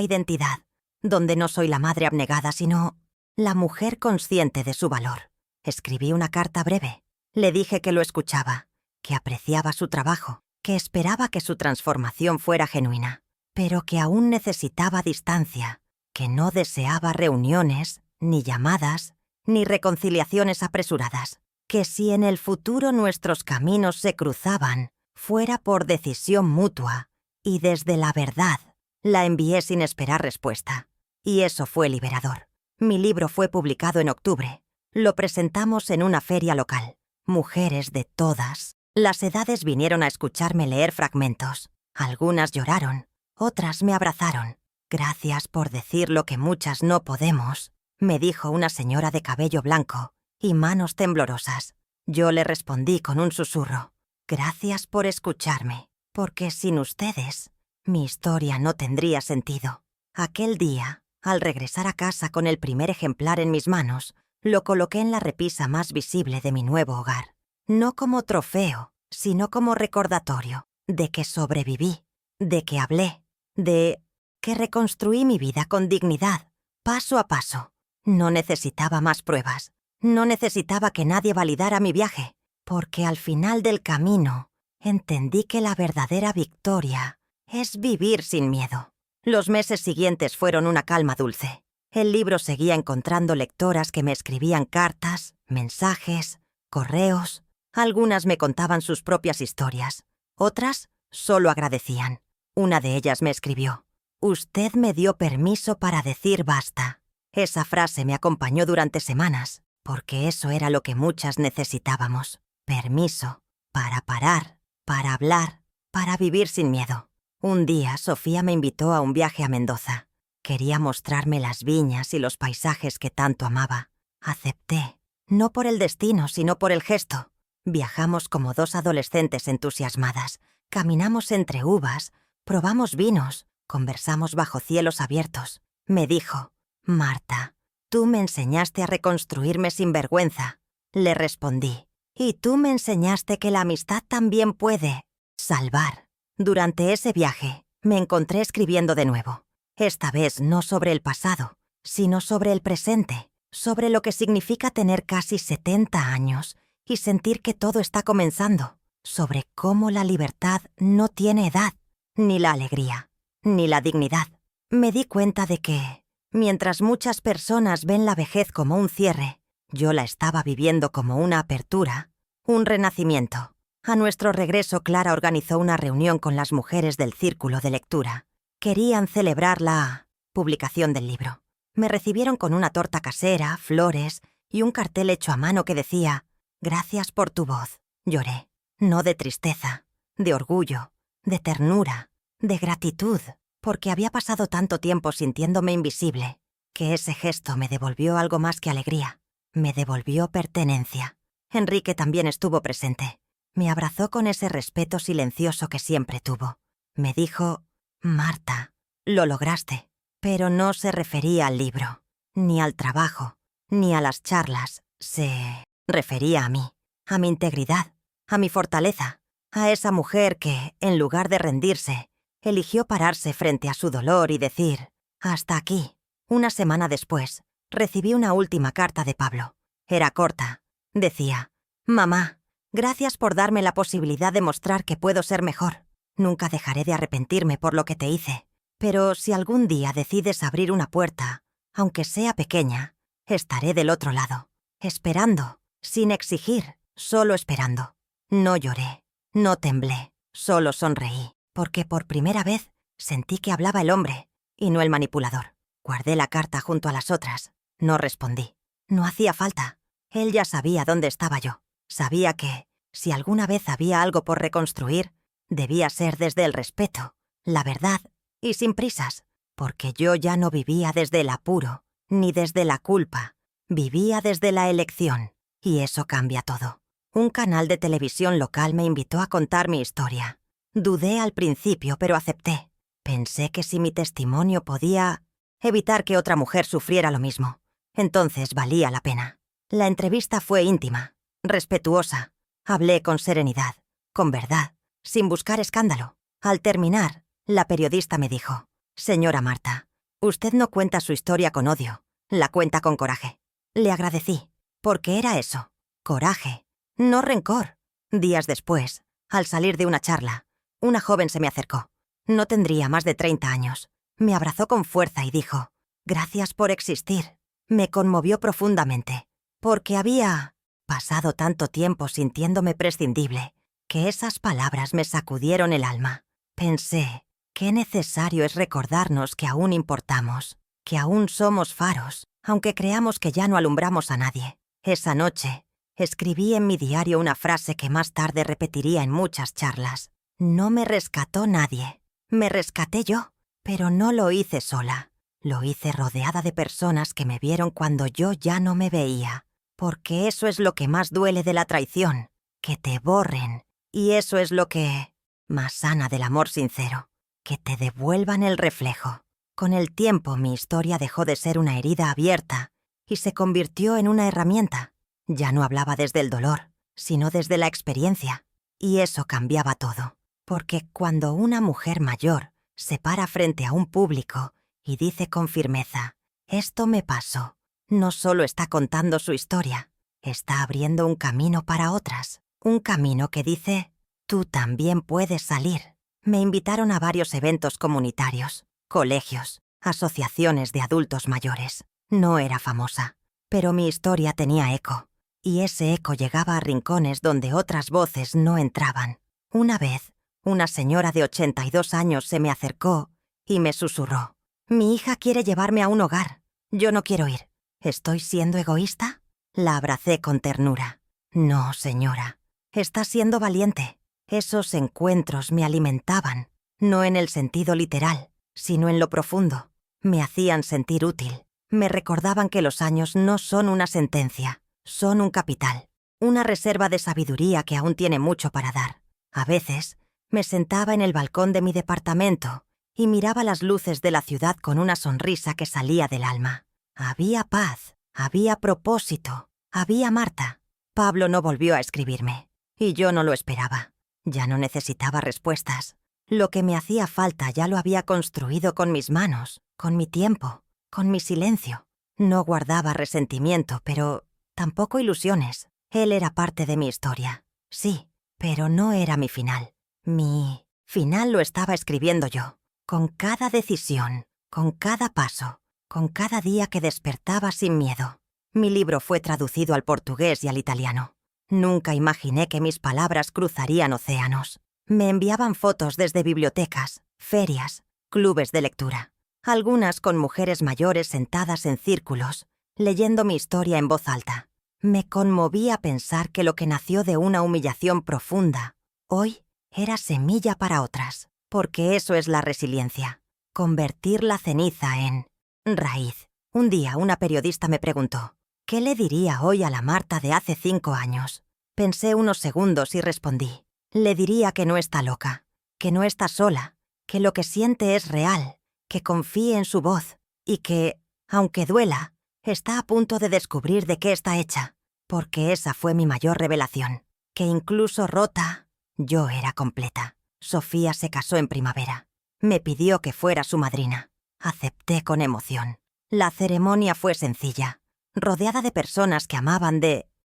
Speaker 1: identidad, donde no soy la madre abnegada, sino la mujer consciente de su valor. Escribí una carta breve. Le dije que lo escuchaba, que apreciaba su trabajo, que esperaba que su transformación fuera genuina, pero que aún necesitaba distancia, que no deseaba reuniones, ni llamadas, ni reconciliaciones apresuradas, que si en el futuro nuestros caminos se cruzaban, fuera por decisión mutua, y desde la verdad. La envié sin esperar respuesta, y eso fue liberador. Mi libro fue publicado en octubre. Lo presentamos en una feria local. Mujeres de todas las edades vinieron a escucharme leer fragmentos. Algunas lloraron, otras me abrazaron. «Gracias por decir lo que muchas no podemos», me dijo una señora de cabello blanco y manos temblorosas. Yo le respondí con un susurro. «Gracias por escucharme, porque sin ustedes, mi historia no tendría sentido». Aquel día, al regresar a casa con el primer ejemplar en mis manos, lo coloqué en la repisa más visible de mi nuevo hogar. No como trofeo, sino como recordatorio de que sobreviví, de que hablé, de que reconstruí mi vida con dignidad, paso a paso. No necesitaba más pruebas. No necesitaba que nadie validara mi viaje, porque al final del camino entendí que la verdadera victoria es vivir sin miedo. Los meses siguientes fueron una calma dulce. El libro seguía encontrando lectoras que me escribían cartas, mensajes, correos. Algunas me contaban sus propias historias. Otras solo agradecían. Una de ellas me escribió: «Usted me dio permiso para decir basta». Esa frase me acompañó durante semanas, porque eso era lo que muchas necesitábamos. Permiso para parar, para hablar, para vivir sin miedo. Un día, Sofía me invitó a un viaje a Mendoza. Quería mostrarme las viñas y los paisajes que tanto amaba. Acepté, no por el destino, sino por el gesto. Viajamos como dos adolescentes entusiasmadas. Caminamos entre uvas, probamos vinos, conversamos bajo cielos abiertos. Me dijo: «Marta, tú me enseñaste a reconstruirme sin vergüenza». Le respondí: «Y tú me enseñaste que la amistad también puede salvar». Durante ese viaje, me encontré escribiendo de nuevo. Esta vez no sobre el pasado, sino sobre el presente, sobre lo que significa tener casi 70 años y sentir que todo está comenzando, sobre cómo la libertad no tiene edad, ni la alegría, ni la dignidad. Me di cuenta de que, mientras muchas personas ven la vejez como un cierre, yo la estaba viviendo como una apertura, un renacimiento. A nuestro regreso, Clara organizó una reunión con las mujeres del círculo de lectura. Querían celebrar la publicación del libro. Me recibieron con una torta casera, flores y un cartel hecho a mano que decía: «Gracias por tu voz». Lloré, no de tristeza, de orgullo, de ternura, de gratitud, porque había pasado tanto tiempo sintiéndome invisible, que ese gesto me devolvió algo más que alegría. Me devolvió pertenencia. Enrique también estuvo presente. Me abrazó con ese respeto silencioso que siempre tuvo. Me dijo: «Marta, lo lograste». Pero no se refería al libro, ni al trabajo, ni a las charlas. Se refería a mí, a mi integridad, a mi fortaleza, a esa mujer que, en lugar de rendirse, eligió pararse frente a su dolor y decir: «Hasta aquí». Una semana después, recibí una última carta de Pablo. Era corta. Decía: «Mamá, gracias por darme la posibilidad de mostrar que puedo ser mejor. Nunca dejaré de arrepentirme por lo que te hice. Pero si algún día decides abrir una puerta, aunque sea pequeña, estaré del otro lado, esperando, sin exigir, solo esperando». No lloré, no temblé, solo sonreí, porque por primera vez sentí que hablaba el hombre, y no el manipulador. Guardé la carta junto a las otras. No respondí. No hacía falta. Él ya sabía dónde estaba yo. Sabía que, Si alguna vez había algo por reconstruir, debía ser desde el respeto, la verdad y sin prisas, porque yo ya no vivía desde el apuro, ni desde la culpa, vivía desde la elección, y eso cambia todo. Un canal de televisión local me invitó a contar mi historia. Dudé al principio, pero acepté. Pensé que si mi testimonio podía evitar que otra mujer sufriera lo mismo, entonces valía la pena. La entrevista fue íntima, respetuosa. Hablé con serenidad, con verdad, sin buscar escándalo. Al terminar, la periodista me dijo: «Señora Marta, usted no cuenta su historia con odio, la cuenta con coraje». Le agradecí, porque era eso, coraje, no rencor. Días después, al salir de una charla, una joven se me acercó. No tendría más de 30 años. Me abrazó con fuerza y dijo: «Gracias por existir». Me conmovió profundamente, porque había pasado tanto tiempo sintiéndome prescindible, que esas palabras me sacudieron el alma. Pensé, qué necesario es recordarnos que aún importamos, que aún somos faros, aunque creamos que ya no alumbramos a nadie. Esa noche, escribí en mi diario una frase que más tarde repetiría en muchas charlas. No me rescató nadie, me rescaté yo, pero no lo hice sola. Lo hice rodeada de personas que me vieron cuando yo ya no me veía. Porque eso es lo que más duele de la traición, que te borren. Y eso es lo que más sana del amor sincero, que te devuelvan el reflejo. Con el tiempo mi historia dejó de ser una herida abierta y se convirtió en una herramienta. Ya no hablaba desde el dolor, sino desde la experiencia. Y eso cambiaba todo. Porque cuando una mujer mayor se para frente a un público y dice con firmeza: «Esto me pasó», no solo está contando su historia, está abriendo un camino para otras. Un camino que dice: «Tú también puedes salir». Me invitaron a varios eventos comunitarios, colegios, asociaciones de adultos mayores. No era famosa, pero mi historia tenía eco, y ese eco llegaba a rincones donde otras voces no entraban. Una vez, una señora de 82 años se me acercó y me susurró: «Mi hija quiere llevarme a un hogar. Yo no quiero ir. ¿Estoy siendo egoísta?». La abracé con ternura. «No, señora. Está siendo valiente». Esos encuentros me alimentaban, no en el sentido literal, sino en lo profundo. Me hacían sentir útil. Me recordaban que los años no son una sentencia, son un capital, una reserva de sabiduría que aún tiene mucho para dar. A veces, me sentaba en el balcón de mi departamento y miraba las luces de la ciudad con una sonrisa que salía del alma. Había paz, había propósito, había Marta. Pablo no volvió a escribirme, y yo no lo esperaba. Ya no necesitaba respuestas. Lo que me hacía falta ya lo había construido con mis manos, con mi tiempo, con mi silencio. No guardaba resentimiento, pero tampoco ilusiones. Él era parte de mi historia, sí, pero no era mi final. Mi final lo estaba escribiendo yo, con cada decisión, con cada paso, con cada día que despertaba sin miedo. Mi libro fue traducido al portugués y al italiano. Nunca imaginé que mis palabras cruzarían océanos. Me enviaban fotos desde bibliotecas, ferias, clubes de lectura, algunas con mujeres mayores sentadas en círculos, leyendo mi historia en voz alta. Me conmovía pensar que lo que nació de una humillación profunda, hoy era semilla para otras, porque eso es la resiliencia, convertir la ceniza en raíz. Un día una periodista me preguntó: «¿Qué le diría hoy a la Marta de hace 5 años?» Pensé unos segundos y respondí: «Le diría que no está loca, que no está sola, que lo que siente es real, que confíe en su voz y que, aunque duela, está a punto de descubrir de qué está hecha, porque esa fue mi mayor revelación, que incluso rota, yo era completa». Sofía se casó en primavera. Me pidió que fuera su madrina. Acepté con emoción. La ceremonia fue sencilla, rodeada de personas que amaban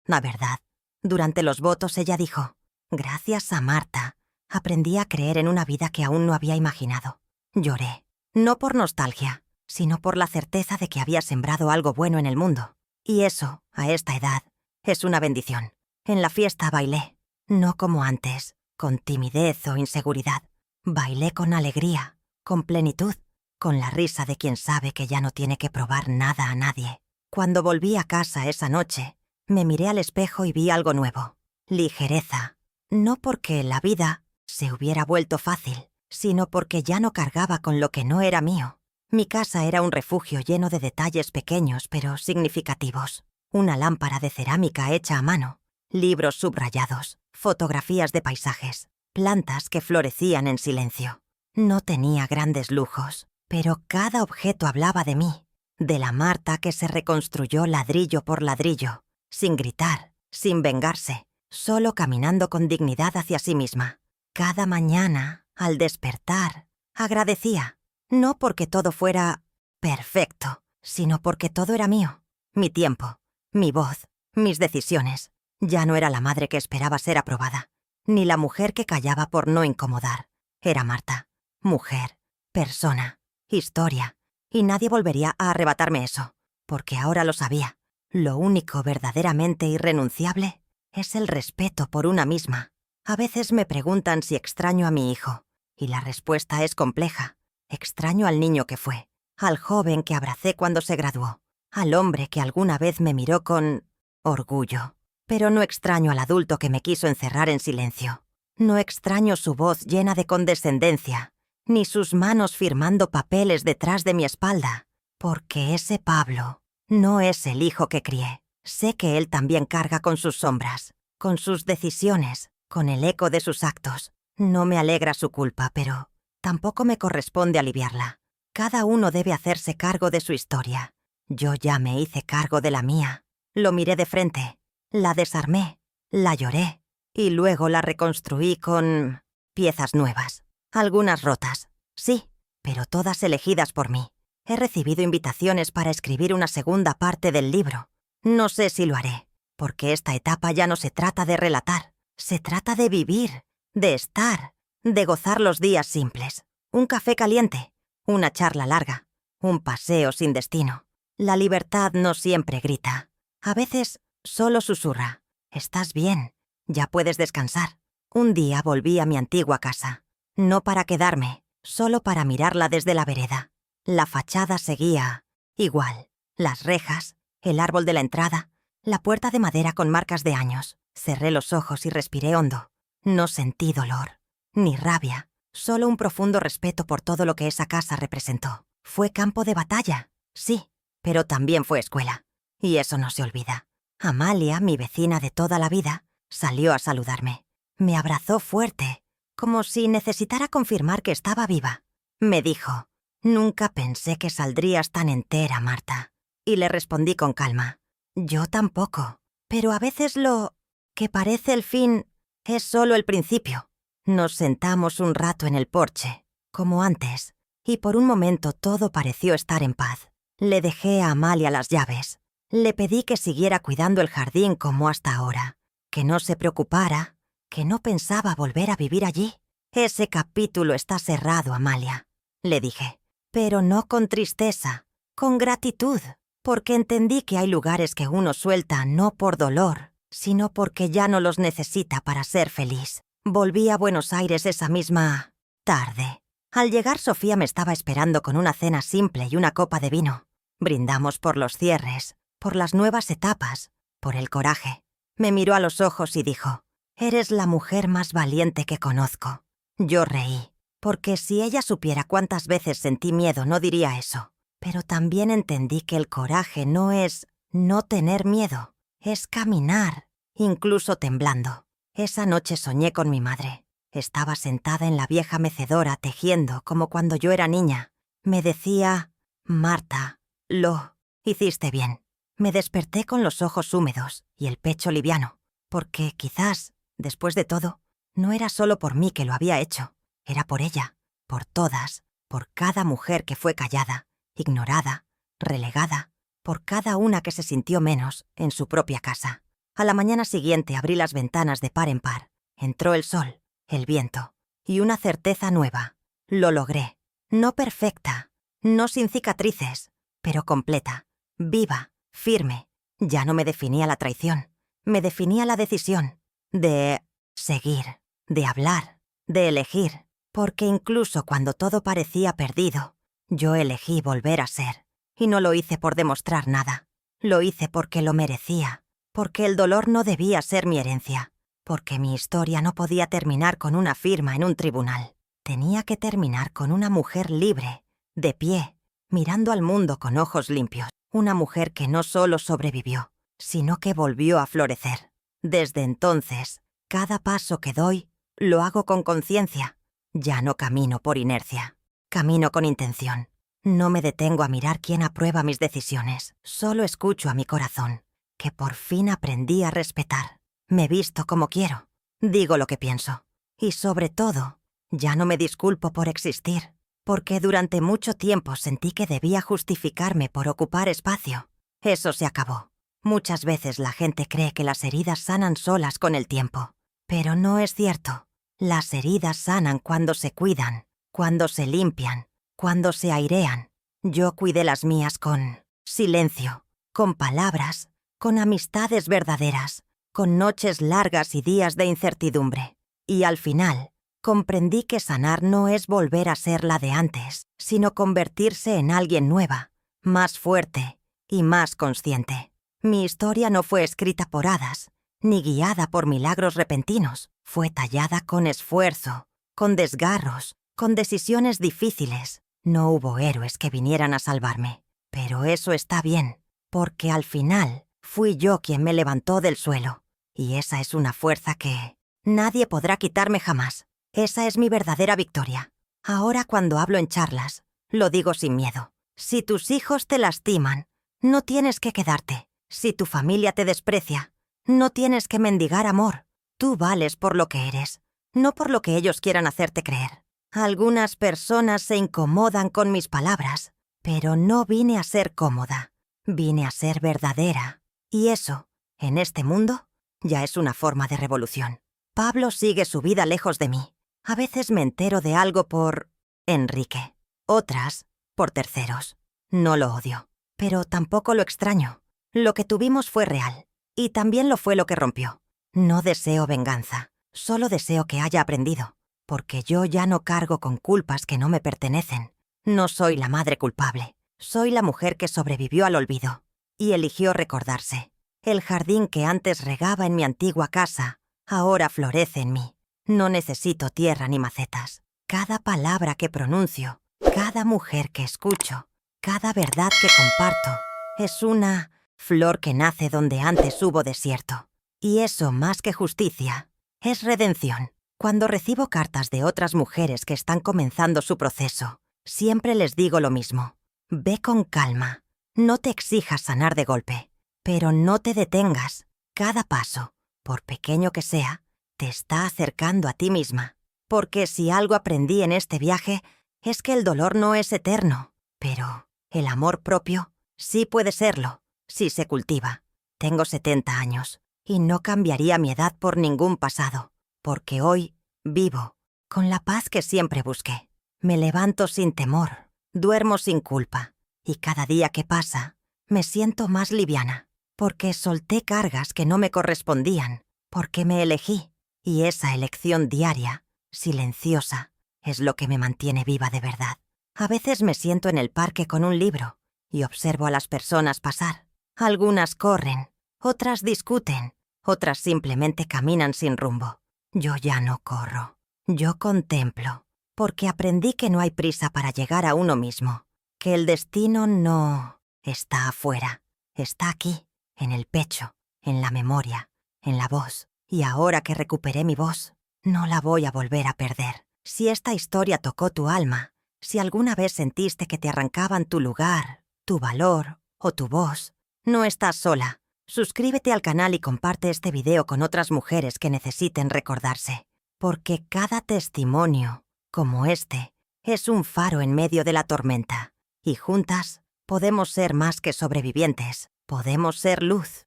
Speaker 1: la verdad. Durante los votos ella dijo: «Gracias a Marta, aprendí a creer en una vida que aún no había imaginado». Lloré, no por nostalgia, sino por la certeza de que había sembrado algo bueno en el mundo. Y eso, a esta edad, es una bendición. En la fiesta bailé, no como antes, con timidez o inseguridad. Bailé con alegría, con plenitud, con la risa de quien sabe que ya no tiene que probar nada a nadie. Cuando volví a casa esa noche, me miré al espejo y vi algo nuevo. ligereza. No porque la vida se hubiera vuelto fácil, sino porque ya no cargaba con lo que no era mío. Mi casa era un refugio lleno de detalles pequeños pero significativos. Una lámpara de cerámica hecha a mano, libros subrayados, fotografías de paisajes, plantas que florecían en silencio. No tenía grandes lujos, pero cada objeto hablaba de mí, de la Marta que se reconstruyó ladrillo por ladrillo, sin gritar, sin vengarse, solo caminando con dignidad hacia sí misma. Cada mañana, al despertar, agradecía, no porque todo fuera perfecto, sino porque todo era mío, mi tiempo, mi voz, mis decisiones. Ya no era la madre que esperaba ser aprobada, ni la mujer que callaba por no incomodar. Era Marta, mujer, persona, historia, y nadie volvería a arrebatarme eso, porque ahora lo sabía. Lo único verdaderamente irrenunciable es el respeto por una misma. A veces me preguntan si extraño a mi hijo, y la respuesta es compleja. Extraño al niño que fue, al joven que abracé cuando se graduó, al hombre que alguna vez me miró con orgullo. Pero no extraño al adulto que me quiso encerrar en silencio. No extraño su voz llena de condescendencia, ni sus manos firmando papeles detrás de mi espalda, porque ese Pablo no es el hijo que crié. Sé que él también carga con sus sombras, con sus decisiones, con el eco de sus actos. No me alegra su culpa, pero tampoco me corresponde aliviarla. Cada uno debe hacerse cargo de su historia. Yo ya me hice cargo de la mía. Lo miré de frente, la desarmé, la lloré, y luego la reconstruí con piezas nuevas. Algunas rotas, sí, pero todas elegidas por mí. He recibido invitaciones para escribir una segunda parte del libro. No sé si lo haré, porque esta etapa ya no se trata de relatar. Se trata de vivir, de estar, de gozar los días simples. Un café caliente, una charla larga, un paseo sin destino. La libertad no siempre grita. A veces solo susurra. «¿Estás bien? Ya puedes descansar». Un día volví a mi antigua casa. No para quedarme, solo para mirarla desde la vereda. La fachada seguía igual. Las rejas, el árbol de la entrada, la puerta de madera con marcas de años. Cerré los ojos y respiré hondo. No sentí dolor, ni rabia, solo un profundo respeto por todo lo que esa casa representó. Fue campo de batalla, sí, pero también fue escuela. Y eso no se olvida. Amalia, mi vecina de toda la vida, salió a saludarme. Me abrazó fuerte, como si necesitara confirmar que estaba viva. Me dijo: «Nunca pensé que saldrías tan entera, Marta». Y le respondí con calma: «Yo tampoco, pero a veces lo que parece el fin es solo el principio». Nos sentamos un rato en el porche, como antes, y por un momento todo pareció estar en paz. Le dejé a Amalia las llaves. Le pedí que siguiera cuidando el jardín como hasta ahora, que no se preocupara, que no pensaba volver a vivir allí. «Ese capítulo está cerrado, Amalia», le dije, pero no con tristeza, con gratitud, porque entendí que hay lugares que uno suelta no por dolor, sino porque ya no los necesita para ser feliz. Volví a Buenos Aires esa misma tarde. Al llegar, Sofía me estaba esperando con una cena simple y una copa de vino. Brindamos por los cierres, por las nuevas etapas, por el coraje. Me miró a los ojos y dijo: «Eres la mujer más valiente que conozco». Yo reí, porque si ella supiera cuántas veces sentí miedo no diría eso. Pero también entendí que el coraje no es no tener miedo, es caminar, incluso temblando. Esa noche soñé con mi madre. Estaba sentada en la vieja mecedora tejiendo como cuando yo era niña. Me decía: «Marta, lo hiciste bien». Me desperté con los ojos húmedos y el pecho liviano, porque quizás, después de todo, no era solo por mí que lo había hecho. Era por ella, por todas, por cada mujer que fue callada, ignorada, relegada, por cada una que se sintió menos en su propia casa. A la mañana siguiente abrí las ventanas de par en par. Entró el sol, el viento y una certeza nueva. Lo logré. No perfecta, no sin cicatrices, pero completa, viva, firme. Ya no me definía la traición, me definía la decisión de seguir, de hablar, de elegir, porque incluso cuando todo parecía perdido, yo elegí volver a ser. Y no lo hice por demostrar nada, lo hice porque lo merecía, porque el dolor no debía ser mi herencia. porque mi historia no podía terminar con una firma en un tribunal. Tenía que terminar con una mujer libre, de pie, mirando al mundo con ojos limpios. Una mujer que no solo sobrevivió, sino que volvió a florecer. Desde entonces, cada paso que doy, lo hago con conciencia. Ya no camino por inercia. Camino con intención. No me detengo a mirar quién aprueba mis decisiones. Solo escucho a mi corazón, que por fin aprendí a respetar. Me visto como quiero. Digo lo que pienso. Y sobre todo, ya no me disculpo por existir, porque durante mucho tiempo sentí que debía justificarme por ocupar espacio. Eso se acabó. Muchas veces la gente cree que las heridas sanan solas con el tiempo, pero no es cierto. Las heridas sanan cuando se cuidan, cuando se limpian, cuando se airean. Yo cuidé las mías con silencio, con palabras, con amistades verdaderas, con noches largas y días de incertidumbre. Y al final, comprendí que sanar no es volver a ser la de antes, sino convertirse en alguien nueva, más fuerte y más consciente. Mi historia no fue escrita por hadas, ni guiada por milagros repentinos. Fue tallada con esfuerzo, con desgarros, con decisiones difíciles. No hubo héroes que vinieran a salvarme. Pero eso está bien, porque al final fui yo quien me levantó del suelo. Y esa es una fuerza que nadie podrá quitarme jamás. Esa es mi verdadera victoria. Ahora cuando hablo en charlas, lo digo sin miedo. Si tus hijos te lastiman, no tienes que quedarte. Si tu familia te desprecia, no tienes que mendigar amor. Tú vales por lo que eres, no por lo que ellos quieran hacerte creer. Algunas personas se incomodan con mis palabras, pero no vine a ser cómoda. Vine a ser verdadera. Y eso, en este mundo, ya es una forma de revolución. Pablo sigue su vida lejos de mí. A veces me entero de algo por Enrique, otras por terceros. No lo odio, pero tampoco lo extraño. Lo que tuvimos fue real, y también lo fue lo que rompió. No deseo venganza, solo deseo que haya aprendido, porque yo ya no cargo con culpas que no me pertenecen. No soy la madre culpable, soy la mujer que sobrevivió al olvido y eligió recordarse. El jardín que antes regaba en mi antigua casa, ahora florece en mí. No necesito tierra ni macetas. Cada palabra que pronuncio, cada mujer que escucho, cada verdad que comparto, es una flor que nace donde antes hubo desierto. Y eso, más que justicia, es redención. Cuando recibo cartas de otras mujeres que están comenzando su proceso, siempre les digo lo mismo. Ve con calma. No te exijas sanar de golpe, pero no te detengas. Cada paso, por pequeño que sea, te está acercando a ti misma. Porque si algo aprendí en este viaje, es que el dolor no es eterno, pero el amor propio sí puede serlo, si se cultiva. Tengo 70 años, y no cambiaría mi edad por ningún pasado, porque hoy vivo con la paz que siempre busqué. Me levanto sin temor, duermo sin culpa, y cada día que pasa, me siento más liviana, porque solté cargas que no me correspondían, porque me elegí, y esa elección diaria, silenciosa, es lo que me mantiene viva de verdad. A veces me siento en el parque con un libro y observo a las personas pasar. Algunas corren, otras discuten, otras simplemente caminan sin rumbo. Yo ya no corro, yo contemplo, porque aprendí que no hay prisa para llegar a uno mismo, que el destino no está afuera, está aquí, en el pecho, en la memoria, en la voz. Y ahora que recuperé mi voz, no la voy a volver a perder. Si esta historia tocó tu alma, si alguna vez sentiste que te arrancaban tu lugar, tu valor o tu voz, no estás sola. Suscríbete al canal y comparte este video con otras mujeres que necesiten recordarse, porque cada testimonio, como este, es un faro en medio de la tormenta, y juntas podemos ser más que sobrevivientes, podemos ser luz.